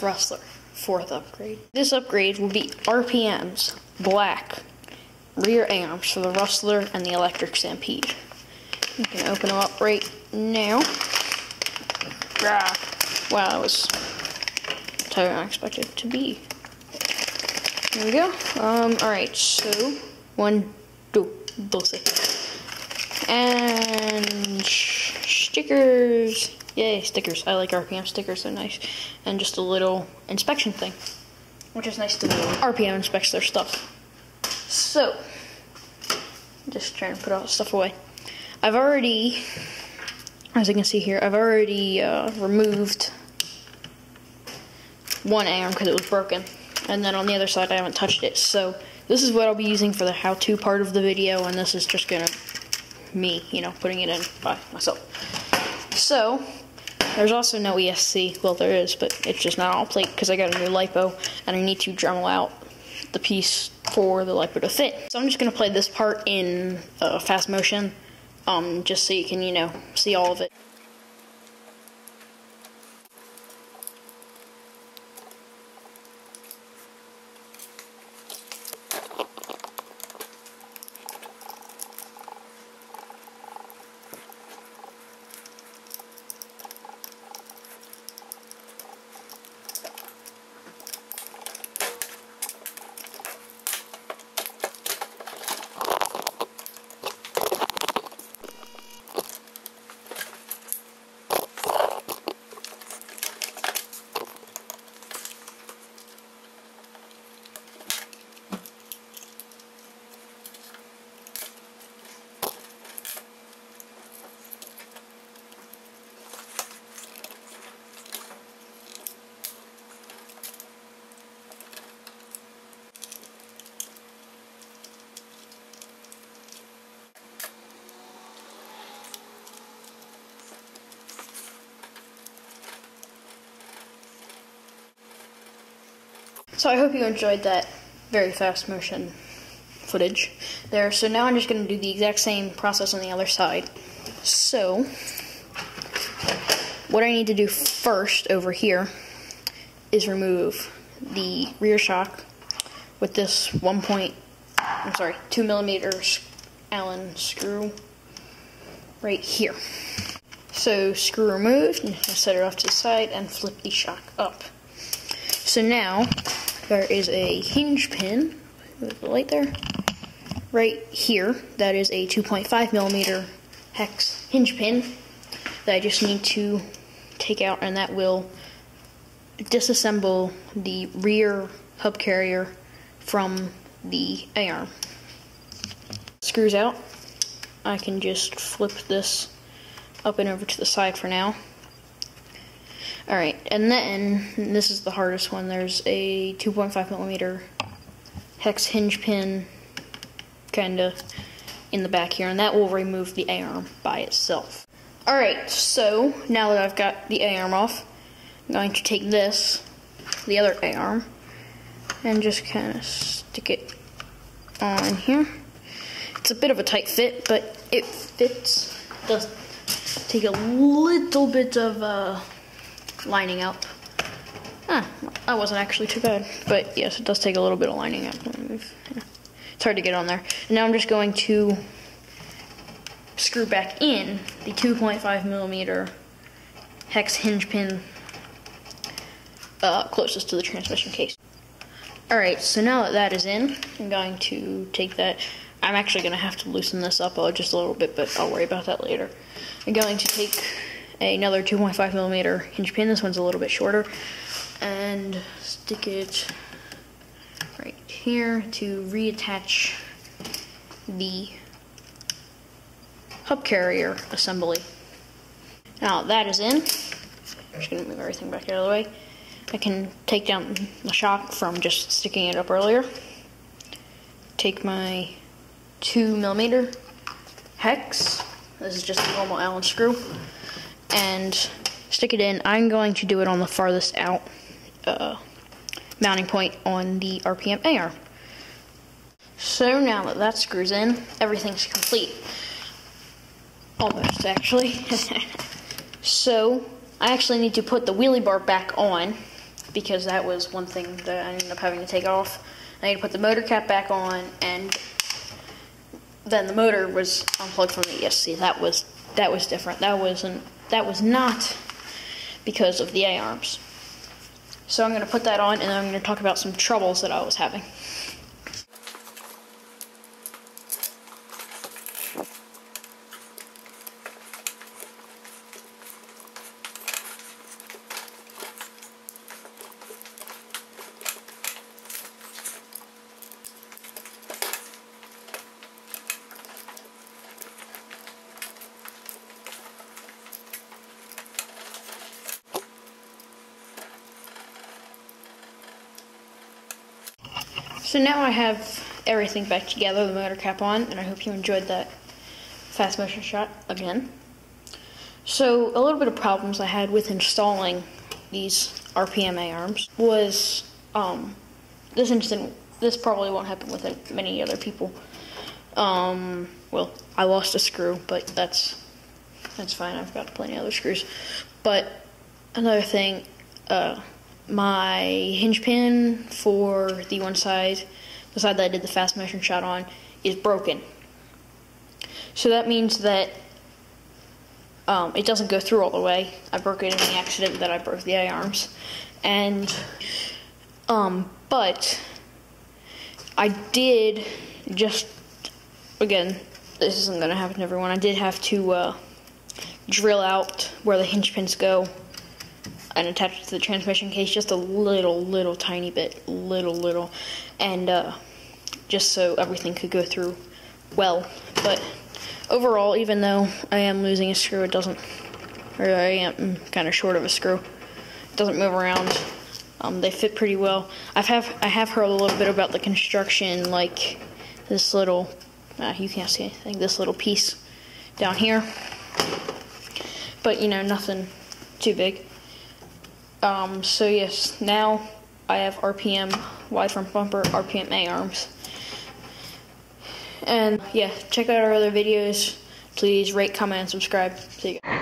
Rustler, 4th upgrade. This upgrade will be RPMs, black, rear arms for the Rustler and the Electric Stampede. You can open them up right now. Wow, that was totally unexpected to be. There we go. Alright, so 1, 2, 3. And stickers. Yay, stickers. I like RPM stickers, they're nice. And just a little inspection thing, which is nice to know. RPM inspects their stuff. So, just trying to put all the stuff away. I've already, as you can see here, I've already removed one arm because it was broken. And then on the other side, I haven't touched it. So, this is what I'll be using for the how-to part of the video, and this is just gonna me, putting it in by myself. So, there's also no ESC. Well, there is, but it's just not on plate because I got a new lipo, and I need to Dremel out the piece for the lipo to fit. So I'm just gonna play this part in fast motion, just so you can, see all of it. So I hope you enjoyed that very fast motion footage there. So now I'm just going to do the exact same process on the other side. So what I need to do first over here is remove the rear shock with this 2mm Allen screw right here. So screw removed, and set it off to the side and flip the shock up. So now there is a hinge pin, with the light there, right here. That is a 2.5mm hex hinge pin that I just need to take out, and that will disassemble the rear hub carrier from the A-arm. Screws out. I can just flip this up and over to the side for now. Alright, and then, this is the hardest one, there's a 2.5mm hex hinge pin kinda in the back here, and that will remove the A-arm by itself. Alright, so now that I've got the A-arm off, I'm going to take this, the other A-arm, and just kinda stick it on here. It's a bit of a tight fit, but it fits. It does take a little bit of lining up. That wasn't actually too bad, but yes, it does take a little bit of lining up. It's hard to get on there. And now I'm just going to screw back in the 2.5mm hex hinge pin closest to the transmission case. Alright, so now that that is in, I'm going to take that. I'm actually going to have to loosen this up just a little bit, but I'll worry about that later. I'm going to take another 2.5mm hinge pin, this one's a little bit shorter, and stick it right here to reattach the hub carrier assembly. Now that is in, I'm just going to move everything back out of the way. I can take down the shock from just sticking it up earlier. Take my 2mm hex, this is just a normal Allen screw, and stick it in. I'm going to do it on the farthest out mounting point on the RPM A-arm. So now that that screws in, everything's complete. Almost, actually. So I actually need to put the wheelie bar back on, because that was one thing that I ended up having to take off. I had to put the motor cap back on, and then the motor was unplugged from the ESC. That was different. That was not because of the A-arms. So I'm going to put that on, and then I'm going to talk about some troubles that I was having. So now I have everything back together, the motor cap on, and I hope you enjoyed that fast motion shot again. So a little bit of problems I had with installing these RPM A-arms was, this probably won't happen with many other people. Well, I lost a screw, but that's fine, I've got plenty of other screws. But another thing, my hinge pin for the side that I did the fast motion shot on, is broken. So that means that it doesn't go through all the way. I broke it in the accident that I broke the A-arms. And, but I did just, again, this isn't going to happen to everyone, I did have to drill out where the hinge pins go and attach it to the transmission case just a little tiny bit, and just so everything could go through well. But overall, even though I am losing a screw, it doesn't, or I am kind of short of a screw, it doesn't move around. They fit pretty well. I have heard a little bit about the construction, like this little, you can't see anything, this little piece down here, but you know, nothing too big. So yes, now I have RPM wide front bumper, RPM A-arms. And yeah, check out our other videos. Please rate, comment, and subscribe. See you guys.